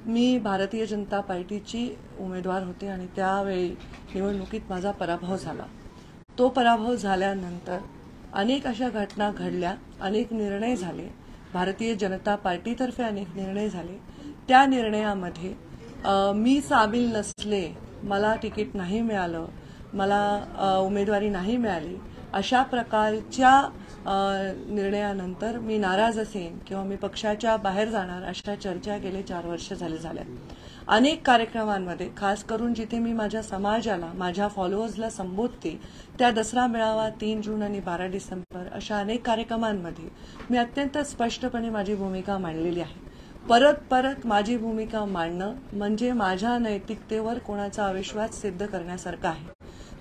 मी भारतीय जनता पार्टीची उमेदवार होते आणि त्यावेळी निवडणुकीत माझा पराभव झाला. तो पराभव झाल्यानंतर अनेक अशा घटना घडल्या, अनेक निर्णय झाले. भारतीय जनता पार्टीतर्फे अनेक निर्णय झाले. त्या निर्णयामध्ये मी सामील नसले, मला तिकीट नाही मिळालं, मला उमेदवारी नाही मिळाली, अशा प्रकारच्या निर्णयानंतर मी नाराज असेन किंवा मी पक्षाच्या बाहेर जाणार अशा चर्चा गेले 4 वर्ष झाल्या. अनेक कार्यक्रमांमध्ये, खास करून जिथे मी माझ्या समाजाला, माझ्या फॉलोअर्सला संबोधते, त्या दसरा मेळावा, 3 जून आणि 12 डिसेंबर अशा अनेक कार्यक्रमांमध्ये मी अत्यंत स्पष्टपणे माझी भूमिका मांडलेली आहे. परत माझी भूमिका मांडणं म्हणजे माझ्या नैतिकतेवर कोणाचा अविश्वास सिद्ध करण्यासारखं आहे.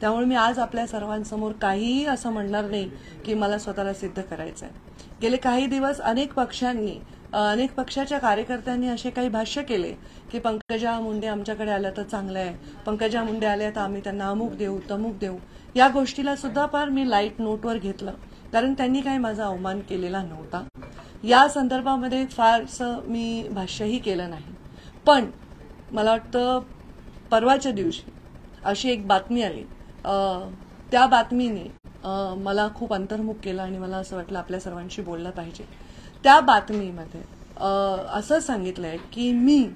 त्यामुळे मी आज आपल्या सर्वांसमोर काहीही असं म्हणणार नाही की मला स्वतःला सिद्ध करायचं आहे. गेले काही दिवस अनेक पक्षाच्या कार्यकर्त्यांनी असे काही भाष्य केले की पंकजा मुंडे आमच्याकडे आल्या तर चांगलं आहे, पंकजा मुंडे आल्या तर आम्ही त्यांना अमुक देऊ तमुक देऊ. या गोष्टीला सुद्धा फार मी लाईट नोटवर घेतलं, कारण त्यांनी काही माझा अवमान केलेला नव्हता. या संदर्भामध्ये फारसं मी भाष्यही केलं नाही. पण मला वाटतं परवाच्या दिवशी अशी एक बातमी आली, त्या बातमीने मला खूप अंतर्मुख केलं आणि मला असं वाटलं आपल्या सर्वांशी बोललं पाहिजे. त्या बातमीमध्ये असं सांगितलंय की मी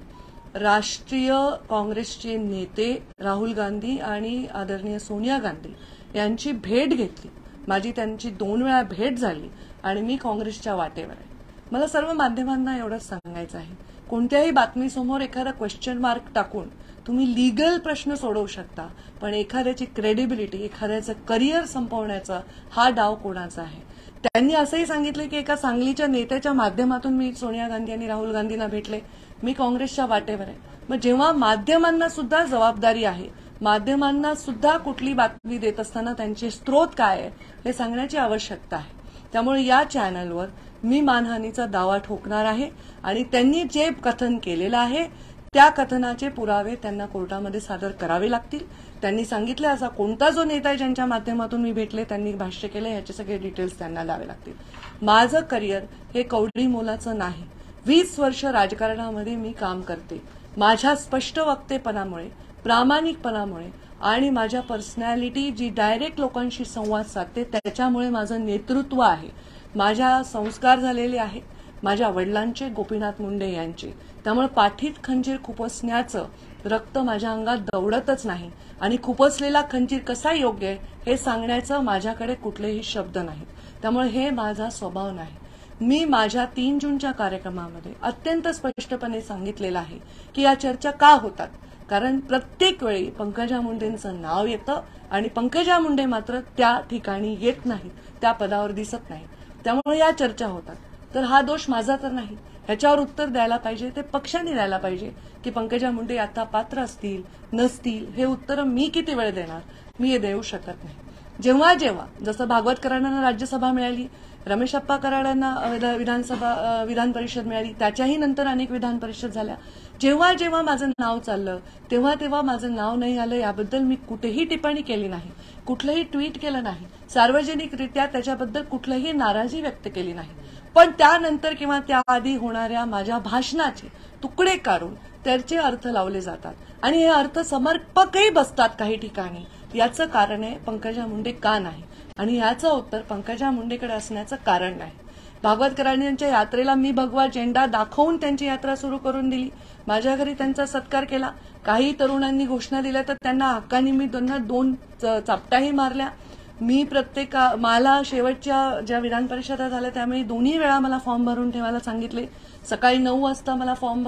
राष्ट्रीय काँग्रेसचे नेते राहुल गांधी आणि आदरणीय सोनिया गांधी यांची भेट घेतली. माझी त्यांची 2 वेळा भेट झाली आणि मी काँग्रेसच्या वाटेवर आहे. मला सर्व माध्यमांना एवढंच सांगायचं आहे, कोणत्याही बातमीसमोर एखादा क्वेश्चन मार्क टाकून तुम्ही लीगल प्रश्न सोडवू शकता, पण एखाद्याची क्रेडिबिलिटी, एखाद्याचं करिअर संपवण्याचा हा डाव कोणाचा आहे. त्यांनी असंही सांगितलं की एका सांगलीच्या नेत्याच्या माध्यमातून मी सोनिया गांधी आणि राहुल गांधींना भेटले, मी काँग्रेसच्या वाटेवर आहे. मग जेव्हा माध्यमांना सुद्धा जबाबदारी आहे, माध्यमांना सुद्धा कुठली बातमी देत असताना त्यांचे स्रोत काय आहे हे सांगण्याची आवश्यकता आहे. त्यामुळे या चॅनलवर मी मानहानीचा दावा ठोकणार आहे आणि त्यांनी जे कथन केलेलं आहे त्या कथनाचे पुरावे त्यांना कोर्टामध्ये सादर करावे लागतील. त्यांनी सांगितले असा कोणता जो नेता आहे ज्यांच्या माध्यमातून मी भेटले, त्यांनी भाष्य केलं, याचे सगळे डिटेल्स त्यांना द्यावे लागतील. माझं करिअर हे कवडी मोलाचं नाही. 20 वर्ष राजकारणामध्ये मी काम करते. माझ्या स्पष्ट वक्तेपणामुळे, प्रामाणिकपणामुळे आणि माझ्या पर्सनॅलिटी जी डायरेक्ट लोकांशी संवाद साधते त्याच्यामुळे माझं नेतृत्व आहे. माझ्या संस्कार झालेले आहे माझ्या वडिलांचे, गोपीनाथ मुंडे यांचे. त्यामुळे पाठीत खंजीर खुपसण्याचं रक्त माझ्या अंगात दौडतच नाही आणि खुपसलेला खंजीर कसा योग्य आहे हे सांगण्याचं माझ्याकडे कुठलेही शब्द नाहीत. त्यामुळे हे माझा स्वभाव नाही. मी माझ्या 3 जूनच्या कार्यक्रमामध्ये अत्यंत स्पष्टपणे सांगितलेलं आहे की या चर्चा का होतात, कारण प्रत्येक वेळी पंकजा मुंडेंचं नाव येतं आणि पंकजा मुंडे मात्र त्या ठिकाणी येत नाहीत, त्या पदावर दिसत नाही. त्यामुळे या चर्चा होतात. तर हा दोष माझा तर नाही. ह्याच्यावर उत्तर द्यायला पाहिजे ते पक्षाने द्यायला पाहिजे की पंकजा मुंडे आता पात्र असतील नसतील हे उत्तर मी किती वेळ देणार, मी हे देऊ शकत नाही. जेव्हा जसं भागवतकरांना राज्यसभा मिळाली, रमेश अप्पा कराडांना विधान परिषद मिळाली, त्याच्याही नंतर अनेक विधान परिषद झाल्या. जेव्हा माझं नाव चाललं तेव्हा माझं नाव नाही आलं याबद्दल मी कुठेही टिप्पणी केली नाही, कुठलंही ट्विट केलं नाही, सार्वजनिकरित्या त्याच्याबद्दल कुठलीही नाराजी व्यक्त केली नाही. पण त्यानंतर किंवा त्याआधी होणाऱ्या माझ्या भाषणाचे तुकडे काढून त्याचे अर्थ लावले जातात आणि हे अर्थ समर्पकही बसतात काही ठिकाणी. याचं कारण आहे पंकजा मुंडे का नाही, आणि याचं उत्तर पंकजा मुंडेकडे असण्याचं कारण नाही. भागवतकरांच्या यात्रेला मी भगवा झेंडा दाखवून त्यांची यात्रा सुरू करून दिली. माझ्या घरी त्यांचा सत्कार केला. काही तरुणांनी घोषणा दिल्या तर त्यांना हक्कानी मी 2 चापटाही मारल्या. मी मला शेवटच्या ज्या विधान परिषदा झाल्या त्यामुळे 2 वेळा मला फॉर्म भरून ठेवायला सांगितले. सकाळी 9 वाजता मला फॉर्म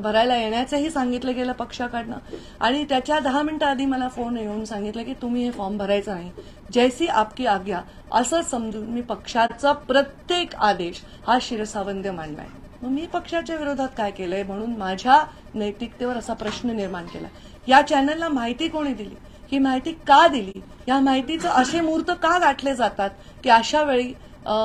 भरायला येण्याचंही सांगितलं गेलं पक्षाकडनं आणि त्याच्या 10 मिनिटं आधी मला फोन येऊन सांगितलं की तुम्ही हे फॉर्म भरायचं नाही, जैसी आपकी आज्ञा असं समजून मी पक्षाचा प्रत्येक आदेश हा शिरसावंद्य मानलाय. मग मी पक्षाच्या विरोधात काय केलंय म्हणून माझ्या नैतिकतेवर असा प्रश्न निर्माण केला. या चॅनलला माहिती कोणी दिली, ही माहिती का दिली, या माहितीचं असे मुहूर्त का गाठले जातात की अशा वेळी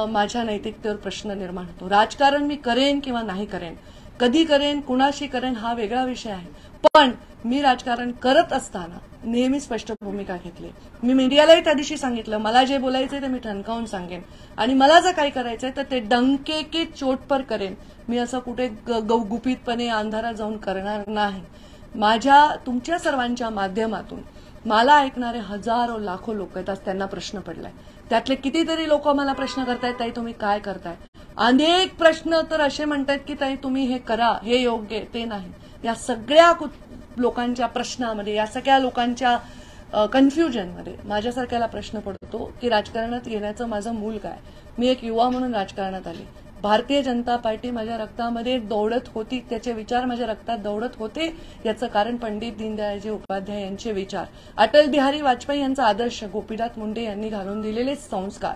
माझ्या नैतिकतेवर प्रश्न निर्माण होतो. राजकारण मी करेन किंवा नाही करेन, कधी करेन, कुणाशी करेन हा वेगळा विषय आहे. पण मी राजकारण करत असताना नेहमी स्पष्ट भूमिका घेतली. मी मीडियालाही त्या दिवशी सांगितलं, मला जे बोलायचंय ते मी ठणकावून सांगेन आणि मला जर काही करायचंय तर ते डंके की चोट पर करेन. मी असं कुठे गुपितपणे अंधारात जाऊन करणार नाही. माझ्या तुमच्या सर्वांच्या माध्यमातून मला ऐकणारे हजारो लाखो लोक आहेत. आज त्यांना प्रश्न पडलाय. त्यातले कितीतरी लोक मला प्रश्न करतायत, ताई तुम्ही काय करताय. अनेक प्रश्न तर असे म्हणतात की ताई तुम्ही हे करा, हे योग्य ते नाही. या सगळ्या लोकांच्या प्रश्नामध्ये, या सगळ्या लोकांच्या कन्फ्युजनमध्ये माझ्यासारख्याला प्रश्न पडतो की राजकारणात येण्याचं माझं मूल काय. मी एक युवा म्हणून राजकारणात आली. भारतीय जनता पार्टी माझ्या रक्तामध्ये दौडत होती, त्याचे विचार माझ्या रक्तात दौडत होते. याचं कारण पंडित दीनदयाळजी उपाध्याय यांचे विचार, अटल बिहारी वाजपेयी यांचा आदर्श, गोपीनाथ मुंडे यांनी घालून दिलेले संस्कार.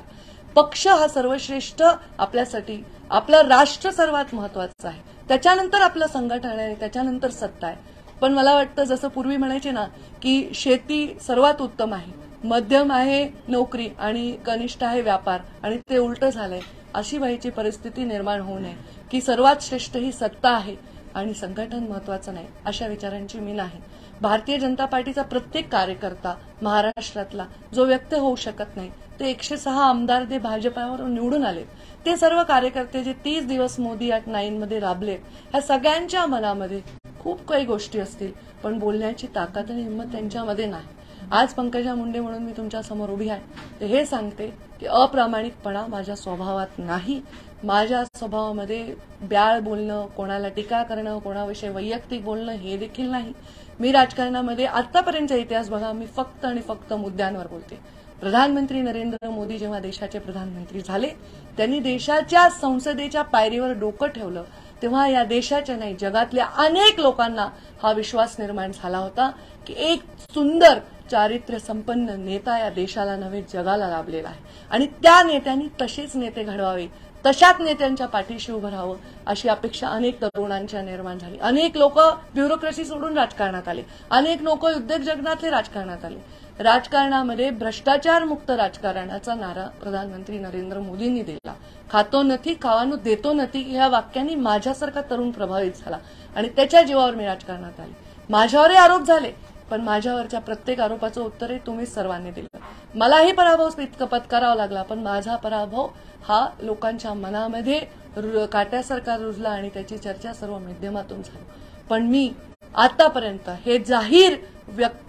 पक्ष हा सर्वश्रेष्ठ आपल्यासाठी, आपलं राष्ट्र सर्वात महत्वाचं आहे. त्याच्यानंतर आपलं संघटन आहे, त्याच्यानंतर सत्ता आहे. पण मला वाटतं जसं पूर्वी म्हणायचे ना की शेती सर्वात उत्तम आहे, मध्यम आहे नोकरी आणि कनिष्ठ आहे व्यापार, आणि ते उलटं झालंय. अशी व्हायची परिस्थिती निर्माण होऊ नये की सर्वात श्रेष्ठ ही सत्ता आहे आणि संघटन महत्वाचं नाही. अशा विचारांची मी नाही. भारतीय जनता पार्टीचा प्रत्येक कार्यकर्ता महाराष्ट्रातला जो व्यक्त होऊ शकत नाही, ते 106 आमदार जे भाजपावर निवडून आले, ते सर्व कार्यकर्ते जे 30 दिवस मोदी ॲट 9 मध्ये राबले, ह्या सगळ्यांच्या मनामध्ये खूप काही गोष्टी असतील, पण बोलण्याची ताकद आणि हिंमत त्यांच्यामध्ये नाही. आज पंकजा मुंडे म्हणून मी तुमच्या समोर उभी आहे, ते हे सांगते की अप्रामाणिकपणा माझ्या स्वभावात नाही. माझ्या स्वभावामध्ये ब्याळ बोलणं, कोणाला टीका करणं, कोणाविषयी वैयक्तिक बोलणं हे देखील नाही. मी राजकारणामध्ये आतापर्यंतचा इतिहास बघा, मी फक्त आणि फक्त मुद्द्यांवर बोलते. प्रधानमंत्री नरेंद्र मोदी जेव्हा देशाचे प्रधानमंत्री झाले, त्यांनी देशाच्या संसदेच्या पायरीवर डोकं ठेवलं, तेव्हा या देशाच्या नाही जगातल्या अनेक लोकांना हा विश्वास निर्माण झाला होता की एक सुंदर चारित्र्य संपन्न नेता या देशाला नव्हे जगाला लाभलेला आहे. आणि त्या नेत्यांनी तसेच नेते घडवावे, तशाच नेत्यांच्या पाठीशी उभं राहावं अशी अपेक्षा अनेक तरुणांच्या निर्माण झाली. अनेक लोक ब्युरोक्रेसी सोडून राजकारणात आले, अनेक लोक उद्योग जगतातले राजकारणात आले. राजकारणामध्ये भ्रष्टाचार मुक्त राजकारणाचा नारा प्रधानमंत्री नरेंद्र मोदींनी दिला. खातो नथी खावानो देतो नथी ह्या वाक्यांनी माझ्यासारखा तरुण प्रभावित झाला आणि त्याच्या जीवावर मी राजकारणात आले. माझ्यावरही आरोप झाले, पण माझ्यावरच्या प्रत्येक आरोपाचं उत्तरही तुम्ही सर्वांनी दिलं. मलाही पराभव पत्करावा लागला, पण माझा पराभव हा लोकांच्या मनामध्ये काट्यासारखा रुजला आणि त्याची चर्चा सर्व माध्यमातून झाली. पण मी आतापर्यंत हे जाहीर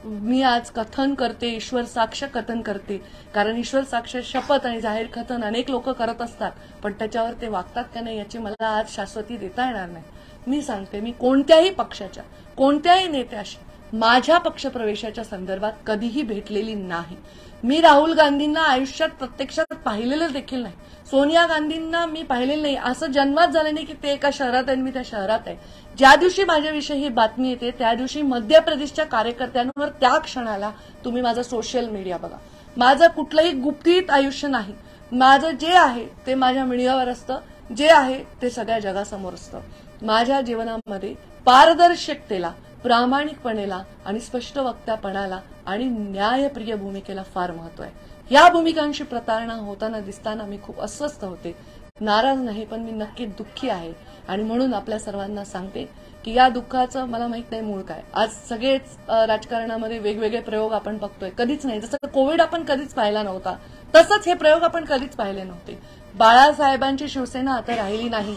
मी आज कथन करते, ईश्वर साक्ष कथन करते, कारण ईश्वर साक्ष शपथ आणि जाहीर कथन अनेक लोक करत असतात, पण त्याच्यावर ते वागतात का नाही याची मला आज शाश्वती देता येणार नाही. मी सांगते, मी कोणत्याही पक्षाच्या कोणत्याही नेत्याशी माझ्या पक्षप्रवेशाच्या संदर्भात कधीही भेटलेली नाही. मी राहुल गांधींना आयुष्यात प्रत्यक्षात पाहिलेलं देखील नाही. सोनिया गांधींना मी पाहिलेलं नाही. असं जन्मात झालं नाही की ते एका शहरात आहे, मी त्या शहरात आहे. ज्या दिवशी माझ्याविषयी ही बातमी येते त्या दिवशी मध्य प्रदेशच्या कार्यकर्त्यांवर त्या क्षणाला तुम्ही माझं सोशल मीडिया बघा. माझं कुठलंही गुपित आयुष्य नाही. माझं जे आहे ते माझ्या मीडियावर असतं, जे आहे ते सगळ्या जगासमोर असतं. माझ्या जीवनामध्ये पारदर्शकतेला, प्रामाणिकपणेला आणि स्पष्ट वक्त्यापणाला आणि न्यायप्रिय भूमिकेला फार महत्व आहे. या भूमिकांशी प्रतारणा होताना दिसताना मी खूप अस्वस्थ होते. नाराज नाही, पण मी नक्की दुःखी आहे. आणि म्हणून आपल्या सर्वांना सांगते की या दुःखाचं मला माहित नाही मूळ काय. आज सगळेच राजकारणामध्ये वेगवेगळे प्रयोग आपण बघतोय. कधीच नाही, जसं कोविड आपण कधीच पाहिला नव्हता, तसंच हे प्रयोग आपण कधीच पाहिले नव्हते. बाळासाहेबांची शिवसेना आता राहिली नाही,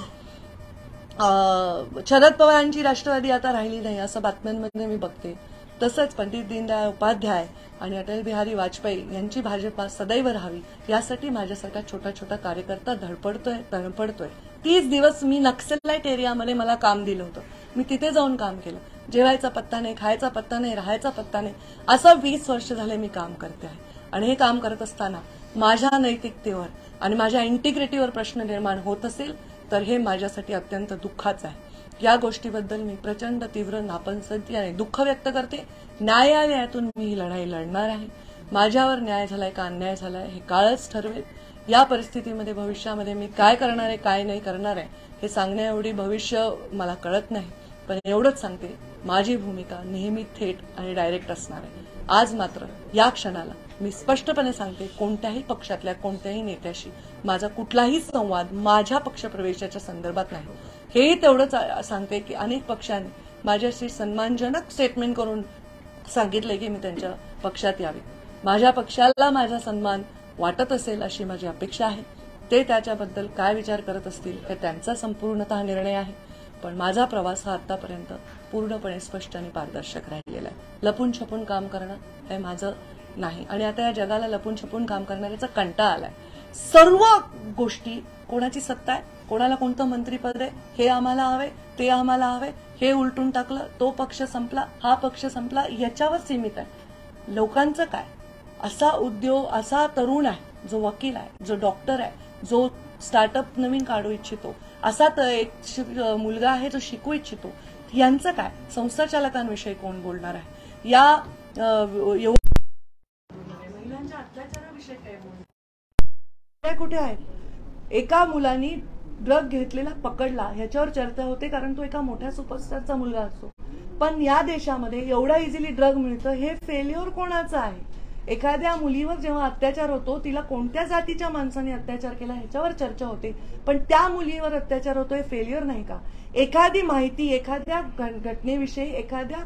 शरद पवारांची राष्ट्रवादी आता राहिली नाही, असं बातम्यांमध्ये मी बघते. तसंच पंडित दीनदयाळ उपाध्याय आणि अटल बिहारी वाजपेयी यांची भाजपा सदैव राहावी यासाठी माझ्यासारखा छोटा छोटा कार्यकर्ता धडपडतोय. 30 दिवस मी नक्सलाइट एरियामध्ये मला काम दिलं होतं. मी तिथे जाऊन काम केलं. जेवायचा पत्ता नाही, खायचा पत्ता नाही, राहायचा पत्ता नाही, असं 20 वर्ष झाले मी काम करते आहे. आणि हे काम करत असताना माझ्या नैतिकतेवर आणि माझ्या इंटिग्रिटीवर प्रश्न निर्माण होत असेल तर हे माझ्यासाठी अत्यंत दुःखाचं आहे. या गोष्टीबद्दल मी प्रचंड तीव्र नापसंती आणि दुःख व्यक्त करते. न्यायालयातून मी ही लढाई लढणार आहे. माझ्यावर न्याय झालाय का अन्याय झालाय हे काळच ठरवेल. या परिस्थितीमध्ये भविष्यामध्ये मी काय करणार आहे, काय नाही करणार आहे हे सांगण्याएवढी भविष्य मला कळत नाही. पण एवढंच सांगते, माझी भूमिका नेहमी थेट आणि डायरेक्ट असणार आहे. आज मात्र या क्षणाला मी स्पष्टपणे सांगते, कोणत्याही पक्षातल्या कोणत्याही नेत्याशी माझा कुठलाही संवाद माझ्या पक्षप्रवेशाच्या संदर्भात नाही. हेही तेवढंच सांगते की अनेक पक्षांनी माझ्याशी सन्मानजनक स्टेटमेंट करून सांगितलंय की मी त्यांच्या पक्षात यावे. माझ्या पक्षाला माझा सन्मान वाटत असेल अशी माझी अपेक्षा आहे. ते त्याच्याबद्दल काय विचार करत असतील हे त्यांचा संपूर्णतः निर्णय आहे. पण माझा प्रवास हा आतापर्यंत पूर्णपणे स्पष्ट आणि पारदर्शक राहिलेला आहे. लपून छपून काम करणं हे माझं नाही. आणि आता या जगाला लपून छपून काम करणाऱ्याचा कंटाळा आलाय. सर्व गोष्टी, कोणाची सत्ता आहे, कोणाला कोणतं मंत्रीपद आहे, हे आम्हाला हवंय, ते आम्हाला हवंय, हे उलटून टाकलं, तो पक्ष संपला, हा पक्ष संपला, याच्यावर सीमित आहे. लोकांचं काय? असा उद्योग, असा तरुण आहे जो वकील आहे, जो डॉक्टर आहे, जो स्टार्टअप नवीन काढू इच्छितो, असा एक मुलगा आहे जो शिकू इच्छितो, यांचं काय? संस्था चालकांविषयी कोण बोलणार आहे? या महिलांच्या अत्याचाराविषयी काय बोलणार? कुठे आहेत? एका मुलाने ड्रग घेतलेला पकडला ह्याच्यावर चर्चा होते कारण तो एका मोठ्या सुपरस्टारचा मुलगा असतो. पण या देशामध्ये एवढा इझिली ड्रग मिळतं हे फेल्युअर कोणाचं आहे? एखाद्या मुलीवर जेव्हा अत्याचार होतो, तिला कोणत्या जातीच्या माणसाने अत्याचार केला ह्याच्यावर चर्चा होते, पण त्या मुलीवर अत्याचार होतो हे फेल्युअर नाही का? एखादी माहिती एखाद्या घटनेविषयी एखाद्या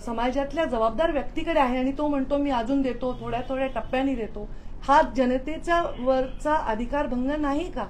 समाजातल्या जबाबदार व्यक्तीकडे आहे आणि तो म्हणतो मी अजून देतो, थोड्या थोड्या टप्प्याने देतो, हा जनतेचा वरचा अधिकार भंग नाही का?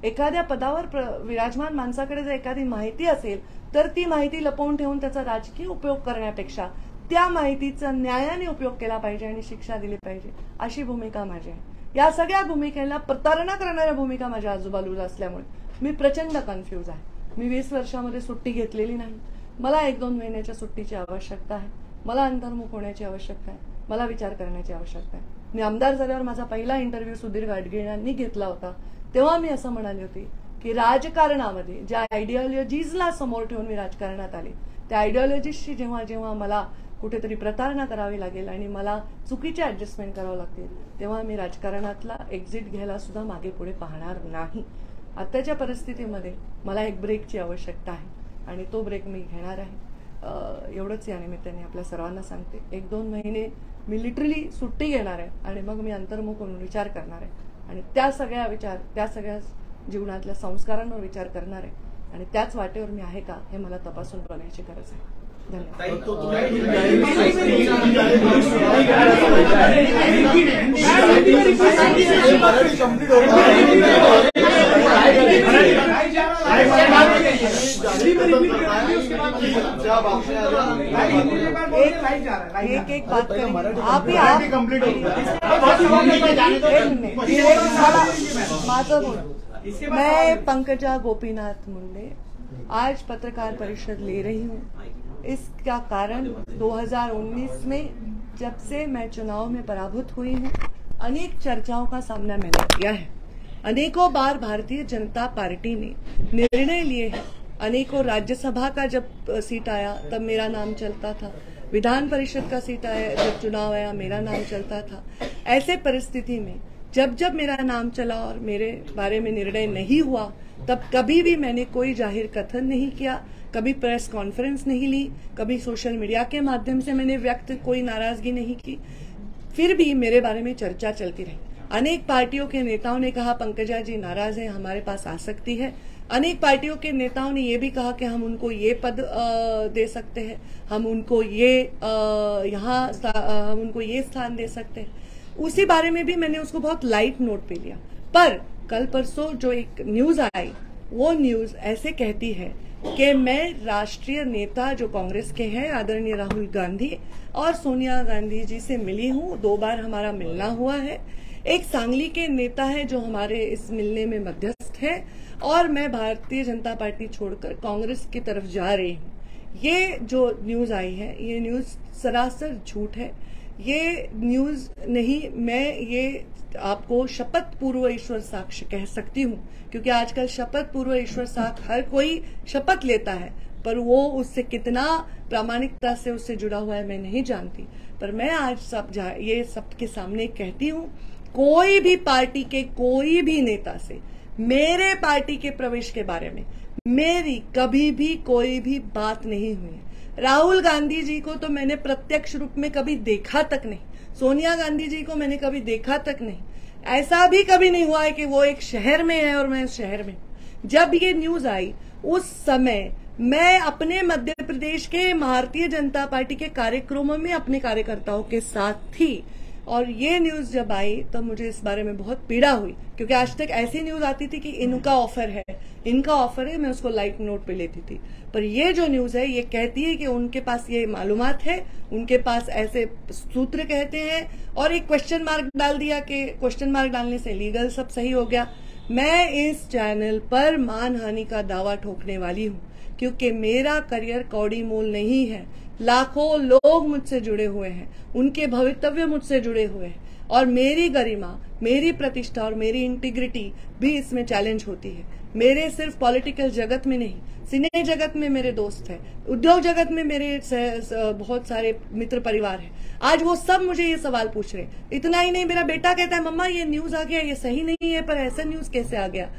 एखाद्या पदावर विराजमान माणसाकडे जर एखादी माहिती असेल तर ती माहिती लपवून ठेवून त्याचा राजकीय उपयोग करण्यापेक्षा त्या माहितीचा न्यायाने उपयोग केला पाहिजे आणि शिक्षा दिली पाहिजे, अशी भूमिका माझी आहे. या सगळ्या भूमिकेला प्रतारणा करणाऱ्या भूमिका माझ्या आजूबाजूला असल्यामुळे मी प्रचंड कन्फ्यूज आहे. मी 20 वर्षामध्ये सुट्टी घेतलेली नाही. मला 1-2 महिन्याच्या सुट्टीची आवश्यकता आहे. मला अंतर्मुख होण्याची आवश्यकता आहे. मला विचार करण्याची आवश्यकता आहे. मी आमदार झाल्यावर माझा पहिला इंटरव्ह्यू सुधीर गाडगीळ यांनी घेतला होता. तेव्हा मी असं म्हणाले होते की राजकारणामध्ये ज्या आयडिओलॉजीजला समोर ठेवून मी राजकारणात आले, त्या आयडिओलॉजीजशी जेव्हा जेव्हा मला कुठेतरी प्रतारणा करावी लागेल आणि मला चुकीचे ऍडजस्टमेंट करावं लागतील, तेव्हा मी राजकारणातला एक्झिट घ्यायला सुद्धा मागे पुढे पाहणार नाही. आताच्या परिस्थितीमध्ये मला एक ब्रेकची आवश्यकता आहे आणि तो ब्रेक मी घेणार आहे. एवढंच या निमित्ताने आपल्या सर्वांना सांगते. 1-2 महिने मी लिटरली सुट्टी घेणार आहे आणि मग मी अंतर्मुख होऊन विचार करणार आहे आणि त्या सगळ्या जीवनातल्या संस्कारांवर विचार करणार आहे आणि त्याच वाटेवर मी आहे का हे मला तपासून बघायची गरज आहे. एक बात आप मैं पंकजा गोपीनाथ मुंडे आज पत्रकार परिषद ले रही हूँ. इसका कारण 2019 में जब से मैं चुनाव में पराभूत हुई हूँ, अनेक चर्चाओं का सामना मैंने किया है. अनेकों बार भारतीय जनता पार्टी ने निर्णय लिए हैं. अनेकों राज्यसभा का जब सीट आया तब मेरा नाम चलता था. विधान परिषद का सीट आया, जब चुनाव आया मेरा नाम चलता था. ऐसे परिस्थिति में जब जब मेरा नाम चला और मेरे बारे में निर्णय नहीं हुआ, तब कभी भी मैंने कोई जाहिर कथन नहीं किया, कभी प्रेस कॉन्फ्रेंस नहीं ली, कभी सोशल मीडिया के माध्यम से मैंने व्यक्त कोई नाराजगी नहीं की. फिर भी मेरे बारे में चर्चा चलती रही. अनेक पार्टियों के नेताओं ने कहा पंकजा जी नाराज हैं, हमारे पास आ सकती है. अनेक पार्टियों के नेताओं ने ये भी कहा कि हम उनको ये पद दे सकते हैं, हम उनको हम उनको ये स्थान दे सकते हैं. उसी बारे में भी मैंने उसको बहुत लाइट नोट पे लिया. पर कल परसों जो एक न्यूज आई, वो न्यूज ऐसे कहती है कि मैं राष्ट्रीय नेता जो कांग्रेस के हैं आदरणीय राहुल गांधी और सोनिया गांधी जी से मिली हूँ. 2 बार हमारा मिलना हुआ है. एक सांगली के नेता है जो हमारे इस मिलने में मध्यस्थ है और मैं भारतीय जनता पार्टी छोड़कर कांग्रेस की तरफ जा रही हूँ. ये जो न्यूज आई है ये न्यूज सरासर झूठ है. ये न्यूज नहीं, मैं ये आपको शपथ पूर्व ईश्वर साक्ष्य कह सकती हूँ, क्योंकि आजकल शपथ पूर्व ईश्वर साक्ष्य हर कोई शपथ लेता है, पर वो उससे कितना प्रामाणिकता से उससे जुड़ा हुआ है मैं नहीं जानती. पर मैं आज ये सबके सामने कहती हूँ, कोई भी पार्टी के कोई भी नेता से मेरे पार्टी के प्रवेश के बारे में मेरी कभी भी कोई भी बात नहीं हुई है. राहुल गांधी जी को तो मैंने प्रत्यक्ष रूप में कभी देखा तक नहीं, सोनिया गांधी जी को मैंने कभी देखा तक नहीं. ऐसा भी कभी नहीं हुआ है कि वो एक शहर में है और मैं उस शहर में. जब ये न्यूज आई उस समय मैं अपने मध्य प्रदेश के भारतीय जनता पार्टी के कार्यक्रमों में अपने कार्यकर्ताओं के साथ थी, और ये न्यूज जब आई तो मुझे इस बारे में बहुत पीड़ा हुई, क्योंकि आज तक ऐसी न्यूज आती थी कि इनका ऑफर है, मैं उसको लाइट नोट पे लेती थी। पर ये जो न्यूज है ये कहती है कि उनके पास ये मालूमात है, उनके पास ऐसे सूत्र कहते हैं, और एक क्वेश्चन मार्क डाल दिया कि क्वेश्चन मार्क डालने से लीगल सब सही हो गया। मैं इस चैनल पर मानहानि का दावा ठोकने वाली हूँ, क्योंकि मेरा करियर कौड़ी मोल नहीं है। लाखों लोग मुझसे जुड़े हुए हैं, उनके भवितव्य मुझसे जुड़े हुए हैं, और मेरी गरिमा, मेरी प्रतिष्ठा और मेरी इंटीग्रिटी भी इसमें चैलेंज होती है। मेरे सिर्फ पॉलिटिकल जगत में नहीं, सिने जगत में मेरे दोस्त हैं, उद्योग जगत में मेरे बहुत सारे मित्र परिवार हैं। आज वो सब मुझे ये सवाल पूछ रहे हैं। इतना ही नहीं, मेरा बेटा कहता है मम्मा ये न्यूज आ गया, ये सही नहीं है, पर ऐसा न्यूज कैसे आ गया।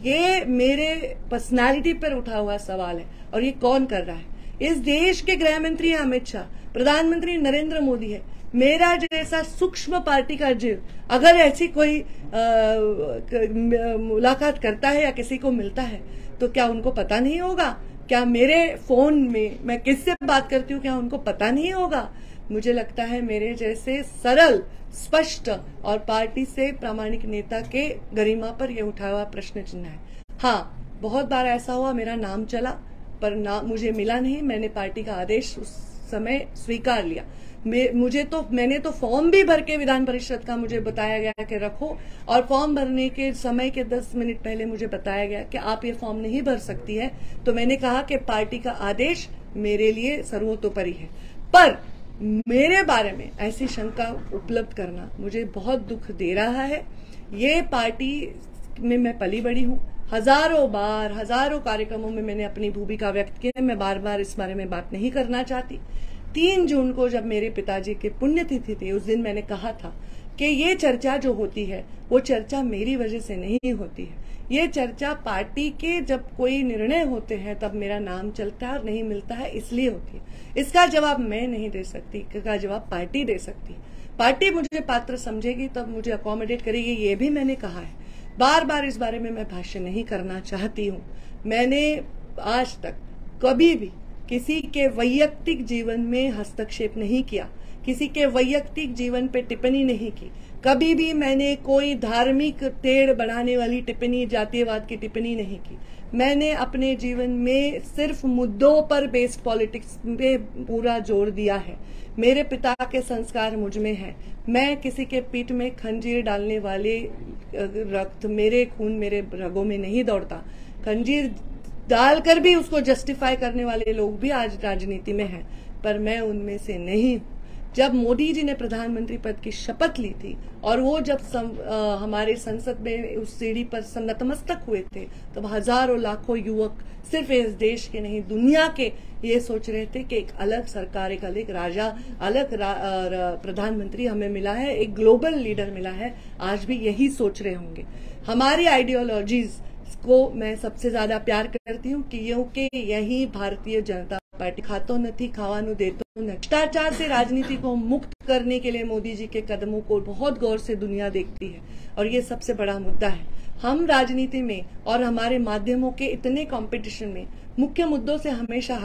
ये मेरे पर्सनालिटी पर उठा हुआ सवाल है, और ये कौन कर रहा है। इस देश के गृह मंत्री है अमित शाह, प्रधानमंत्री नरेंद्र मोदी है। मेरा जैसा सूक्ष्म पार्टी का जीव अगर ऐसी कोई मुलाकात करता है या किसी को मिलता है, तो क्या उनको पता नहीं होगा? क्या मेरे फोन में मैं किससे बात करती हूँ, क्या उनको पता नहीं होगा? मुझे लगता है मेरे जैसे सरल, स्पष्ट और पार्टी से प्रामाणिक नेता के गरिमा पर यह उठा हुआ प्रश्न चिन्ह है। हाँ, बहुत बार ऐसा हुआ मेरा नाम चला, पर ना मुझे मिला नहीं। मैंने पार्टी का आदेश उस समय स्वीकार लिया। मैंने तो फॉर्म भी भर के विधान परिषद का मुझे बताया गया कि रखो, और फॉर्म भरने के समय के 10 मिनट पहले मुझे बताया गया कि आप ये फॉर्म नहीं भर सकती है। तो मैंने कहा कि पार्टी का आदेश मेरे लिए सर्वोतोपरि है। पर मेरे बारे में ऐसी शंका उपलब्ध करना मुझे बहुत दुख दे रहा है। ये पार्टी में मैं पली बड़ी हूँ, हजारों कार्यक्रमों में मैंने अपनी भूमिका व्यक्त की है। मैं बार बार इस बारे में बात नहीं करना चाहती। 3 जून को जब मेरे पिताजी की पुण्यतिथि थी, उस दिन मैंने कहा था कि ये चर्चा जो होती है वो चर्चा मेरी वजह से नहीं होती है। ये चर्चा पार्टी के जब कोई निर्णय होते हैं तब मेरा नाम चलता है और नहीं मिलता है, इसलिए होती है। इसका जवाब मैं नहीं दे सकती, इसका जवाब पार्टी दे सकती है। पार्टी मुझे पात्र समझेगी तब मुझे अकोमोडेट करेगी, ये भी मैंने कहा है। बार बार इस बारे में मैं भाष्य नहीं करना चाहती हूँ। मैंने आज तक कभी भी किसी के वैयक्तिक जीवन में हस्तक्षेप नहीं किया, किसी के वैयक्तिक जीवन पे टिप्पणी नहीं की। कभी भी मैंने कोई धार्मिक टेढ़ बढ़ाने वाली टिप्पणी, जातीयवाद की टिप्पणी नहीं की। मैंने अपने जीवन में सिर्फ मुद्दों पर बेस्ड पॉलिटिक्स पे पूरा जोर दिया है। मेरे पिता के संस्कार मुझ में है। मैं किसी के पीठ में खंजीर डालने वाले रक्त, मेरे खून मेरे रगों में नहीं दौड़ता। खंजीर डालकर भी उसको जस्टिफाई करने वाले लोग भी आज राजनीति में हैं, पर मैं उनमें से नहीं हूँ। जब मोदी जी ने प्रधानमंत्री पद की शपथ ली थी और वो जब हमारे संसद में उस सीढ़ी पर नतमस्तक हुए थे, तब हजारों लाखों युवक सिर्फ इस देश के नहीं दुनिया के ये सोच रहे थे कि एक अलग सरकार, एक अलग राजा, अलग प्रधानमंत्री हमें मिला है, एक ग्लोबल लीडर मिला है। आज भी यही सोच रहे होंगे। हमारी आइडियोलॉजीज को मैं सबसे ज्यादा प्यार करती हूँ क्योंकि यही भारतीय जनता पार्टी खातो नहीं खावानु देतो नहीं। भ्रष्टाचार से राजनीति को मुक्त करने के लिए मोदी जी के कदमों को बहुत गौर से दुनिया देखती है, और ये सबसे बड़ा मुद्दा है। हम राजनीति में और हमारे माध्यमों के इतने कंपटीशन में मुख्य मुद्दों से हमेशा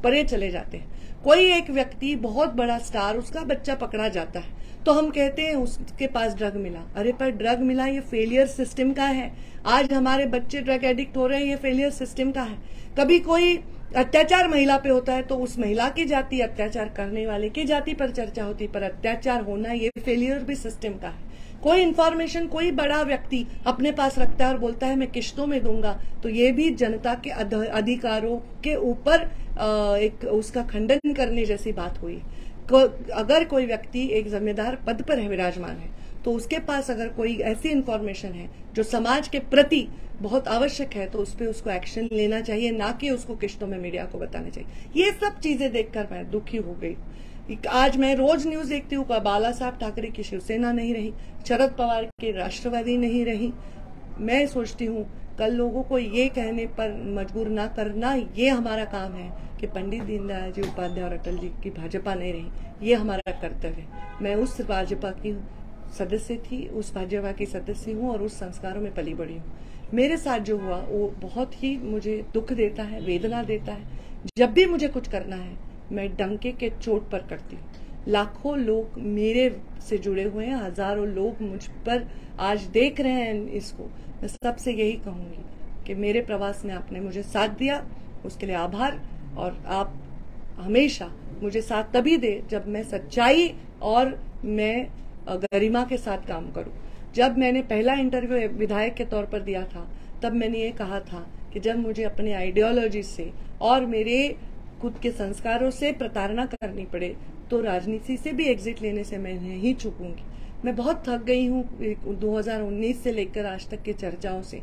परे चले जाते हैं। कोई एक व्यक्ति बहुत बड़ा स्टार, उसका बच्चा पकड़ा जाता है तो हम कहते हैं उसके पास ड्रग मिला। अरे पर ड्रग मिला ये फेलियर सिस्टम का है। आज हमारे बच्चे ड्रग एडिक्ट हो रहे हैं, ये फेलियर सिस्टम का है। कभी कोई अत्याचार महिला पे होता है तो उस महिला की जाति, अत्याचार करने वाले की जाति पर चर्चा होती, पर अत्याचार होना ये फेलियर भी सिस्टम का है। कोई इन्फॉर्मेशन कोई बड़ा व्यक्ति अपने पास रखता है और बोलता है मैं किश्तों में दूंगा, तो ये भी जनता के अधिकारों के ऊपर एक उसका खंडन करने जैसी बात हुई। अगर कोई व्यक्ति एक जिम्मेदार पद पर है, विराजमान है, तो उसके पास अगर कोई ऐसी इन्फॉर्मेशन है जो समाज के प्रति बहुत आवश्यक है, तो उस पर उसको एक्शन लेना चाहिए, ना कि उसको किश्तों में मीडिया को बताना चाहिए। ये सब चीजें देखकर मैं दुखी हो गई। आज मैं रोज न्यूज देखती हूँ, बाला साहब ठाकरे की शिवसेना नहीं रही, शरद पवार की राष्ट्रवादी नहीं रही। मैं सोचती हूँ कल लोगों को ये कहने पर मजबूर ना करना, ये हमारा काम है कि पंडित दीनदयाल जी उपाध्याय और अटल जी की भाजपा नहीं रही, ये हमारा कर्तव्य है। मैं उस भाजपा की सदस्य थी, उस भाजपा की सदस्य हूँ और उस संस्कारों में पली बड़ी हूँ। मेरे साथ जो हुआ वो बहुत ही मुझे दुख देता है, वेदना देता है। जब भी मुझे कुछ करना है मैं डंके के चोट पर करती हूँ। लाखों लोग मेरे से जुड़े हुए हैं, हजारों लोग मुझ पर आज देख रहे हैं इसको। मैं सबसे यही कहूंगी कि मेरे प्रवास में आपने मुझे साथ दिया, उसके लिए आभार। और आप हमेशा मुझे साथ तभी दे जब मैं सच्चाई और मैं गरिमा के साथ काम करूं। जब मैंने पहला इंटरव्यू विधायक के तौर पर दिया था तब मैंने ये कहा था कि जब मुझे अपनी आइडियोलॉजी से और मेरे खुद के संस्कारों से प्रताड़ना करनी पड़े तो राजनीति से भी एग्जिट लेने से मैं नहीं चूकूंगी। मैं बहुत थक गई हूँ 2019 से लेकर आज तक की चर्चाओं से।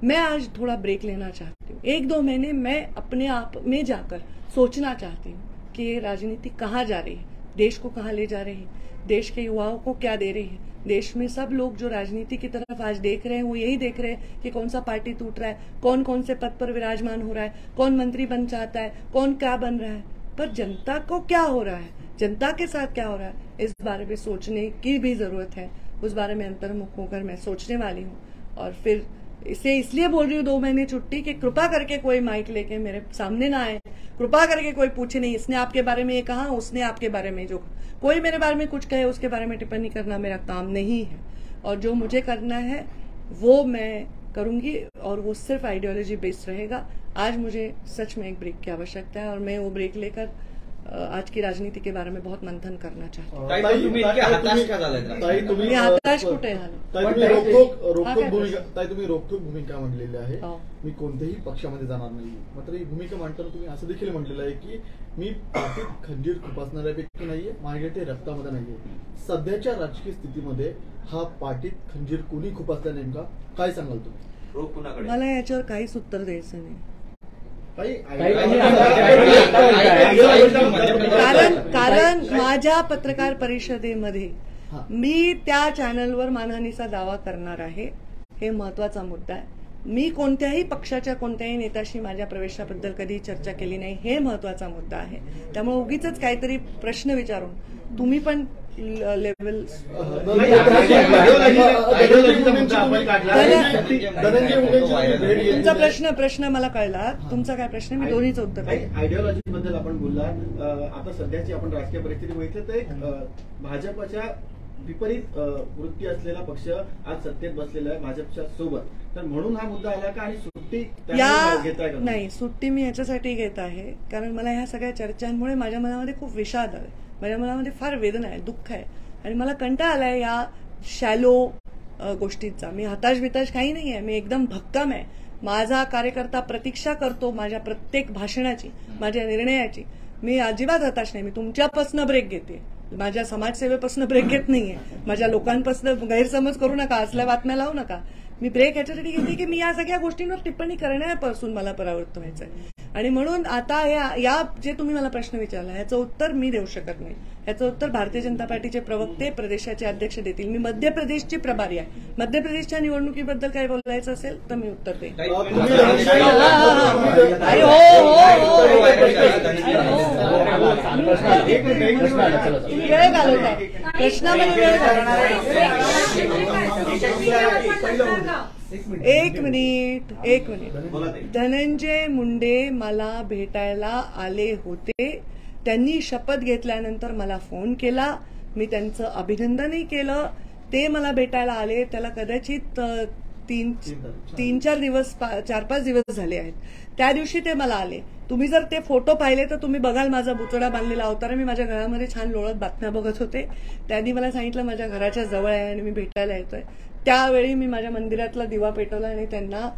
मैं आज थोड़ा ब्रेक लेना चाहती हूँ। 1-2 महीने मैं अपने आप में जाकर सोचना चाहती हूँ कि ये राजनीति कहाँ जा रही है, देश को कहाँ ले जा रही है, देश के युवाओं को क्या दे रही है। देश में सब लोग जो राजनीति की तरफ आज देख रहे हैं वो यही देख रहे हैं कि कौन सा पार्टी टूट रहा है, कौन कौन से पद पर विराजमान हो रहा है, कौन मंत्री बन चाहता है, कौन क्या बन रहा है। पर जनता को क्या हो रहा है, जनता के साथ क्या हो रहा है, इस बारे में सोचने की भी जरूरत है। उस बारे में अंतर्मुख होकर मैं सोचने वाली हूँ। और फिर इसे इसलिए बोल रही हूँ 2 महीने छुट्टी कि कृपा करके कोई माइक लेके मेरे सामने ना आए, कृपा करके कोई पूछे नहीं इसने आपके बारे में ये कहा, उसने आपके बारे में जो कोई मेरे बारे में कुछ कहे उसके बारे में टिप्पणी करना मेरा काम नहीं है। और जो मुझे करना है वो मैं करूंगी और वो सिर्फ आइडियोलॉजी बेस्ड रहेगा। आज मुझे सच में एक ब्रेक की आवश्यकता है और मैं वो ब्रेक लेकर आज की राजनीति के बारे में बहुत मंथन करना चाहते हैं। तुम्ही हताश कुठे झालं? तुम्ही रोखोक भूमिका मांडलेली आहे। मी कोणत्याही पक्षामध्ये जाणार नाही, मात्र ही भूमिका मांडताना तुम्ही असं देखील म्हटलेलं आहे की मी पाठीत खंजीर खुपसणाऱ्या व्यक्ती नाहीये, माझ्या ते रक्तामध्ये नाहीये। सध्याच्या राजकीय स्थितीमध्ये हा पाठीत खंजीर कोणी खुपसला नेमका काय सांगाल तुम्ही? मला याच्यावर काहीच उत्तर द्यायचं नाही। कारण माझ्या पत्रकार परिषदेमध्ये मी त्या चॅनलवर मानहानीचा दावा करणार आहे, हे महत्वाचा मुद्दा आहे। मी कोणत्याही पक्षाच्या कोणत्याही नेत्याशी माझ्या प्रवेशाबद्दल कधी चर्चा केली नाही, हे महत्वाचा मुद्दा आहे। त्यामुळे उगीच काहीतरी प्रश्न विचारून तुम्ही पण लेवल तुमचा प्रश्न मला कळला, तुमचा काय प्रश्न, मी दोन्हीचं उत्तर आयडियोलॉजी बद्दल आपण बोलला। आता सध्याची आपण राजकीय परिस्थिती बघितली तर एक भाजपच्या विपरीत वृत्ती असलेला पक्ष आज सत्तेत बसलेला आहे भाजपच्या सोबत, तर म्हणून हा मुद्दा आला का? आणि सुट्टी घेताय का? नाही, सुट्टी मी याच्यासाठी घेत आहे कारण मला ह्या सगळ्या चर्चांमुळे माझ्या मनामध्ये खूप विषाद आहे, माझ्या मनामध्ये फार वेदना आहे, दुःख आहे आणि मला कंटाळा आलाय या शॅलो गोष्टींचा। मी हताश काही नाही आहे, मी एकदम भक्कम आहे। माझा कार्यकर्ता प्रतीक्षा करतो माझ्या प्रत्येक भाषणाची, माझ्या निर्णयाची। मी अजिबात हताश नाही। मी तुमच्यापासून ब्रेक घेते, माझ्या समाजसेवेपासून ब्रेक घेत नाहीये, माझ्या लोकांपासून गैरसमज करू नका, असल्या बातम्या लावू नका। मी ब्रेक याच्यासाठी घेते की मी या सगळ्या गोष्टींवर टिप्पणी करण्यापासून मला परावृत्त व्हायचंय आणि म्हणून आता या जे तुम्ही मला प्रश्न विचारला ह्याचं उत्तर मी देऊ शकत नाही। ह्याचं उत्तर भारतीय जनता पार्टीचे प्रवक्ते, प्रदेशाचे अध्यक्ष देतील। मी मध्य प्रदेशची प्रभारी आहे, मध्य प्रदेशच्या निवडणुकीबद्दल काही बोलायचं असेल तर मी उत्तर देईन। तुम्ही वेळ घालवताय प्रश्नामध्ये, वेळ घालवताय। एक मिनिट धनंजय मुंडे मला भेटायला आले होते, त्यांनी शपथ घेतल्यानंतर मला फोन केला, मी त्यांचं अभिनंदनही केलं। ते मला भेटायला आले, त्याला कदाचित 3-4 दिवस 4-5 दिवस झाले आहेत। त्या दिवशी ते मला आले, तुम्ही जर ते फोटो पाहिले तर तुम्ही बघाल माझा बुचडा बांधलेला अवतार, मी माझ्या घरामध्ये छान लोळत बातम्या बघत होते। त्यांनी मला सांगितलं माझ्या घराच्या जवळ आहे आणि मी भेटायला येतोय। त्यावेळी मी माझ्या मंदिरातला दिवा पेटवला आणि त्यांना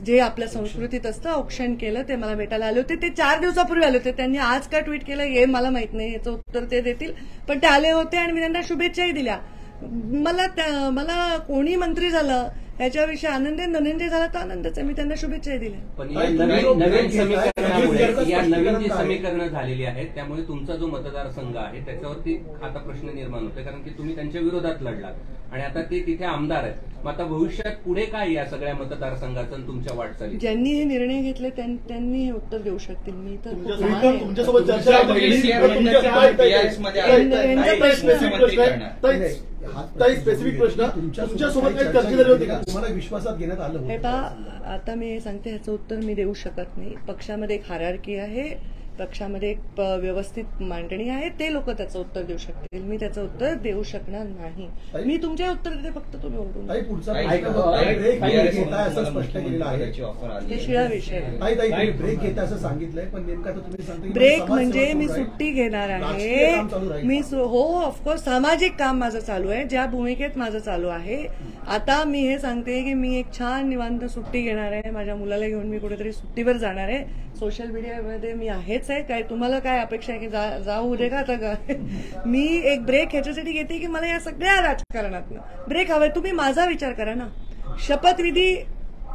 जे आपल्या संस्कृतीत असतं औक्षण केलं, ते मला भेटायला आले होते। ते 4 दिवसापूर्वी आले होते, त्यांनी आज काय ट्विट केलं हे मला माहित नाही, याचं उत्तर ते देतील, पण ते आले होते आणि मी त्यांना शुभेच्छाही दिल्या। मला कोणी मंत्री झालं याच्याविषयी आनंद आहे, धनंजय झाला तर आनंदच आहे, मी त्यांना शुभेच्छाही दिल्या। पण नवीन समीकरणामुळे या नवीन जी समीकरणं झालेली आहेत त्यामुळे तुमचा जो मतदारसंघ आहे त्याच्यावरती आता प्रश्न निर्माण होतोय, कारण की तुम्ही त्यांच्या विरोधात लढलात आणि आता ते तिथे आमदार आहेत। मग आता भविष्यात पुढे काय या सगळ्या मतदारसंघाचं तुमच्या वाटचाली? ज्यांनी हे निर्णय घेतले त्यांनी हे उत्तर देऊ शकतील। मी तर तुमच्यासोबत चर्चा ताई, स्पेसिफिक प्रश्न, तुमच्यासोबत काही चर्चा झाली होती का? तुम्हाला विश्वासात घेण्यात आलं हे होतं? पहा, आता मी हे सांगते, ह्याचं उत्तर मी देऊ शकत नाही. पक्षामध्ये एक हायरार्की आहे, पक्षामध्ये एक व्यवस्थित मांडणी आहे, ते लोक त्याचं उत्तर देऊ शकतील. मी त्याचं उत्तर देऊ शकणार नाही. मी तुमचे उत्तर देते, फक्त तुम्ही ओढून ताई, पुढचा ब्रेक घेताय असं स्पष्ट केलेलं आहे. हे शिळा विषय आहे. ताई ब्रेक घेता असं सांगितलंय, पण नेमका तर तुम्ही सांगता ब्रेक म्हणजे मी सुट्टी घेणार आहे. मी हो, ऑफकोर्स सामाजिक काम माझं चालू आहे, ज्या भूमिकेत माझं चालू आहे. आता मी हे सांगते की मी एक छान निवांत सुट्टी घेणार आहे. माझ्या मुलाला घेऊन मी कुठेतरी सुट्टीवर जाणार आहे. सोशल मीडियामध्ये मी आहेच आहे. काय तुम्हाला काय अपेक्षा आहे की जाऊ दे का आता? मी एक ब्रेक ह्याच्यासाठी घेते की मला या सगळ्या राजकारणातनं ब्रेक हवाय. तुम्ही माझा विचार करा ना. शपथविधी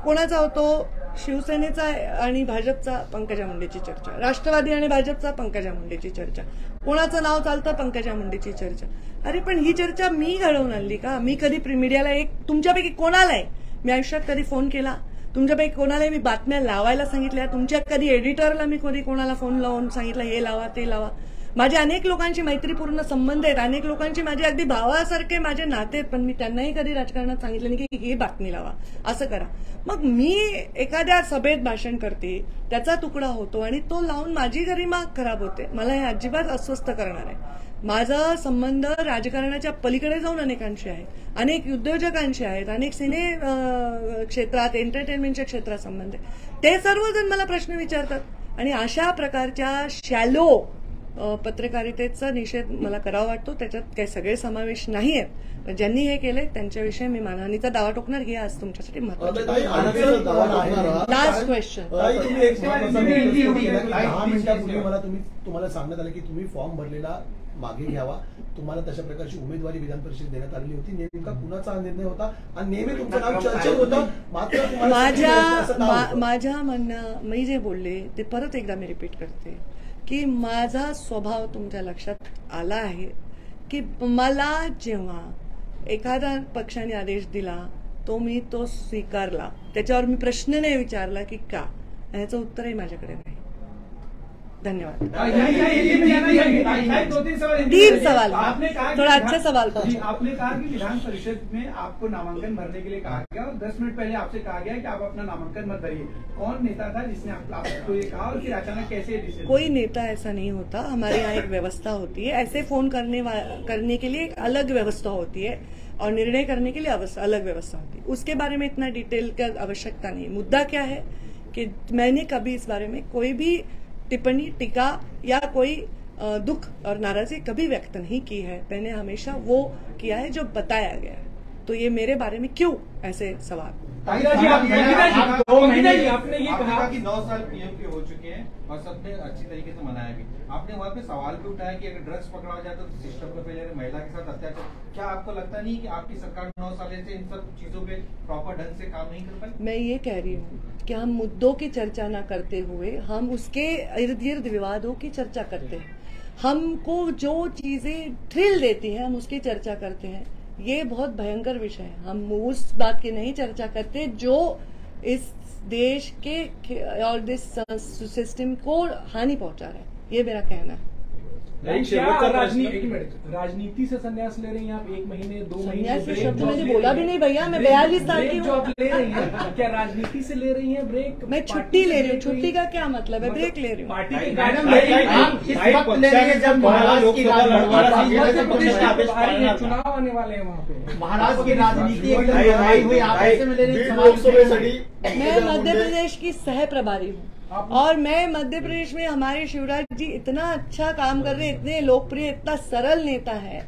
कोणाचा होतो? शिवसेनेचा आणि भाजपचा पंकजा मुंडेची चर्चा, राष्ट्रवादी आणि भाजपचा पंकजा मुंडेची चर्चा, कोणाचं नाव चालतं? पंकजा मुंडेची चर्चा. अरे पण ही चर्चा मी घडवून आणली का? मी कधी मीडियाला तुमच्यापैकी कोणाला आहे मी आयुष्यात कधी फोन केला? तुमच्यापैकी कोणाला मी बातम्या लावायला सांगितल्या? तुमच्या कधी एडिटरला मी कधी कोणाला फोन लावून सांगितलं हे लावा ते लावा? माझे अनेक लोकांशी मैत्रीपूर्ण संबंध आहेत, अनेक लोकांची माझे अगदी भावासारखे माझे नाते आहेत, पण मी त्यांनाही कधी राजकारणात सांगितलं नाही की ही बातमी लावा, असं करा. मग मी एखाद्या सभेत भाषण करते, त्याचा तुकडा होतो आणि तो लावून माझी गरिमा खराब होते. मला हे अजिबात अस्वस्थ करणार आहे. माझा संबंध राजकारणाच्या पलीकडे जाऊन अनेकांशी आहे, अनेक उद्योजकांशी आहेत, अनेक सिने क्षेत्रात, एंटरटेनमेंटच्या क्षेत्रात संबंध आहे. ते सर्वजण मला प्रश्न विचारतात आणि अशा प्रकारच्या शॅलो पत्रकारितेचा निषेध मला करावा वाटतो. त्याच्यात काही सगळे समावेश नाही आहेत, पण ज्यांनी हे केले त्यांच्याविषयी मी मानहानीचा दावा टोकणार. हे आज तुमच्यासाठी महत्त्वाचं. Last question. 10 मिनिटांपूर्वी मला तुम्हाला सांगण्यात आलं की तुम्ही फॉर्म भरलेला मागे घ्यावा. तुम्हाला तशा प्रकारची उमेदवारी विधान परिषद देण्यात आलेली होती. नेमका कुणाचा निर्णय होता आणि नेहमी तुमचं नाव चर्चेत होतं, मात्र माझ्या म्हणणं मी जे बोलले ते परत एकदा मी रिपीट करते की माझा स्वभाव तुमच्या लक्षात आला आहे की मला जेव्हा एखाद्या पक्षाने आदेश दिला मी तो स्वीकारला. त्याच्यावर मी प्रश्न नाही विचारला की का, याचं उत्तरही माझ्याकडे नाही. धन्यवाद. 3 सवाल, थोड़ा अच्छा सवाल पूछो. आपने कहा कि विधान परिषद में आपको नामांकन भरने के लिए कहा गया और 10 मिनट पहले आपसे कहा गया कि आप अपना नामांकन मत भरिए. कौन नेता था जिसने आपको ये कहा और फिर अचानक कैसे डिसीजन? कोई नेता ऐसा नहीं होता. हमारे यहाँ एक व्यवस्था होती है. ऐसे फोन करने के लिए एक अलग व्यवस्था होती है और निर्णय करने के लिए अलग व्यवस्था होती है. उसके बारे में इतना डिटेल की आवश्यकता नहीं. मुद्दा क्या है कि मैंने कभी इस बारे में कोई भी टिप्पणी, टीका या कोई दुख और नाराजगी कभी व्यक्त नहीं की है. मैंने हमेशा वो किया है जो बताया गया है. तो ये मेरे बारे में क्यों ऐसे सवाल? आपने ये कहा कि 9 साल पीएम के हो चुके हैं और सबने अच्छी तरीके से मनाया भी. आपने वहाँ पे सवाल भी उठाया कि अगर ड्रग्स पकड़ा जाए तो सिस्टम को पहले महिला के साथ अत्याचार. क्या आपको लगता नहीं कि आपकी सरकार 9 साल से इन सब चीजों पे प्रॉपर ढंग से काम नहीं कर पाई? मैं ये कह रही हूँ कि हम मुद्दों की चर्चा न करते हुए हम उसके इर्द गिर्द विवादों की चर्चा करते हैं. हमको जो चीजें थ्रिल देती है हम उसकी चर्चा करते हैं. ये बहुत भयंकर विषय है. हम उस बात की नहीं चर्चा करते जो इस देश के और इस सिस्टम को हानि पहुंचा रहा है. ये मेरा कहना है. राजनीति से संन्यास ले रही हैं आप? 1 महीने 2 महीने संन्यास के शब्द मैंने बोला भी नहीं भैया. मैं 42 साल की हूँ. ले रही हैं क्या? राजनीति से ले रही हैं ब्रेक? मैं छुट्टी ले रही हूँ. छुट्टी का क्या मतलब है? ब्रेक ले रही हूँ. पार्टी के चुनाव आने वाले हैं वहाँ पे. महाराष्ट्र की राजनीति मैं मध्य प्रदेश की सह प्रभारी हूँ और मैं मध्य प्रदेश में हमारे शिवराज जी इतना अच्छा काम कर रहे हैं, इतने लोकप्रिय, इतना सरल नेता है.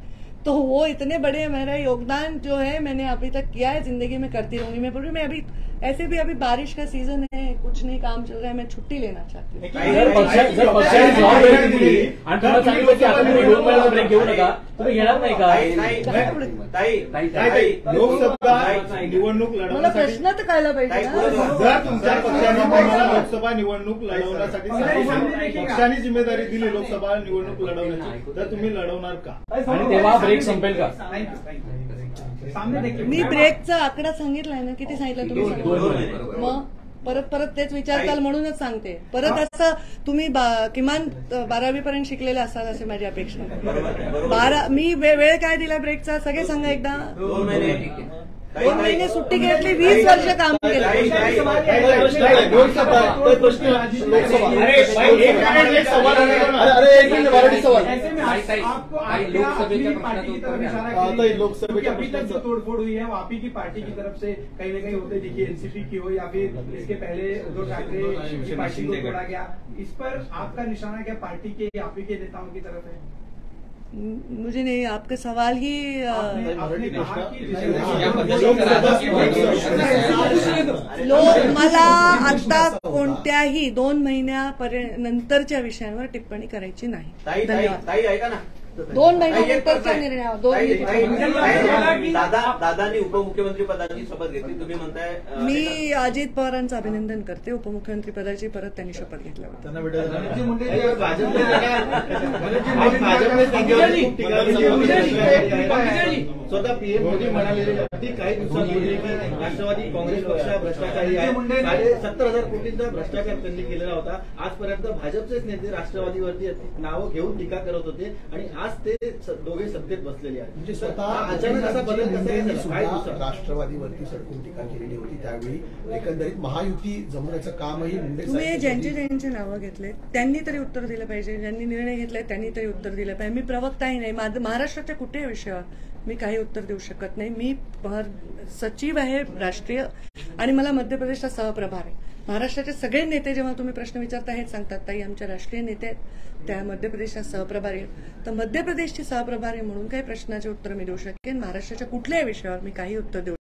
तो वो इतने बड़े, मेरा योगदान जो है मैंने अभी तक किया है, जिंदगी में करती रहूंगी. मैं अभी ऐसे भी अभी बारिश का सीजन है, कुछ नहीं काम चल रहा है, मैं छुट्टी लेना चाहती हूँ. लोकसभा निवडणूक मला प्रश्न तर कळला पाहिजे ना. जर तुमच्या पक्षाने तुम्हाला लोकसभा निवडणूक लढवण्यासाठी पक्षाने जिम्मेदारी दिली लोकसभा निवडणूक लढवण्याची, तर तुम्ही लढवणार का? आणि तेव्हा ब्रेक संपेल का? सामने देखिए, मी ब्रेकचा आकडा सांगितलाय ना. किती सांगितलं तुम्ही? मग परत परत तेच विचारताल म्हणूनच सांगते. परत असं तुम्ही किमान 12वी पर्यंत शिकलेले असाल अशी माझी अपेक्षा आहे. मी वेळ काय दिला ब्रेकचा सगळे सांगा एकदा. 2 महिने सुट्टी घेतली, 20 वर्ष काम केलं. लोकसभेच्या प्रश्नाचं तोड़फोड़ हुई है वापी की पार्टी की तरफ से कहीं ना कहीं होते दिखी, एनसीपी की हो या फिर इसके पहले उद्धव ठाकरे की पार्टी को तोड़ा गया, इस पर आपका निशाना क्या पार्टी के आप ही के नेताओं की तरफ है? मुझे नहीं, आपके सवाल ही मला आता कोणत्याही 2 महिन्यानंतरच्या विषयांवर टिप्पणी करायची नाही. धन्यवाद. 2 महिन्यानंतरच्या निर्णयावर दादांनी उपमुख्यमंत्री पदाची शपथ घेतली, तुम्ही म्हणताय मी अजित पवारांचं अभिनंदन करते. उपमुख्यमंत्री पदाची परत त्यांनी शपथ घेतल्यावर त्यांना स्वतः पीएम मोदी म्हणालेले काही दिवसांपूर्वी की राष्ट्रवादी काँग्रेस पक्ष भ्रष्टाचारी आहे. 70,000 कोटींचा भ्रष्टाचार त्यांनी केलेला होता. आजपर्यंत भाजपचेच नेते राष्ट्रवादीवरती नावं घेऊन टीका करत होते आणि आज ते दोघे सत्तेत बसलेले आहेत. म्हणजे स्वतः अचानक असा बदल कसा राष्ट्रवादीवरती सडकून टीका केलेली होती. त्यावेळी एकंदरीत महायुती जमवण्याचं कामही मुंडे तुम्ही ज्यांची नावं घेतले त्यांनी तरी उत्तर दिलं पाहिजे. ज्यांनी निर्णय घेतलाय त्यांनी तरी उत्तर दिलं पाहिजे. मी प्रवक्ताही नाही. महाराष्ट्राच्या कुठेही विषयावर मी काही उत्तर देऊ शकत नाही. मी सचिव आहे राष्ट्रीय आणि मला मध्य प्रदेशचा सहप्रभार आहे. महाराष्ट्राचे सगळे नेते जेव्हा तुम्ही प्रश्न विचारता हेच सांगतात ताई आमच्या राष्ट्रीय नेते आहेत, त्या मध्य प्रदेशच्या सहप्रभारी आहेत. तर मध्य प्रदेशची सहप्रभारी म्हणून काही प्रश्नाचे उत्तर मी देऊ शकेन. महाराष्ट्राच्या कुठल्याही विषयावर मी काही उत्तर देऊ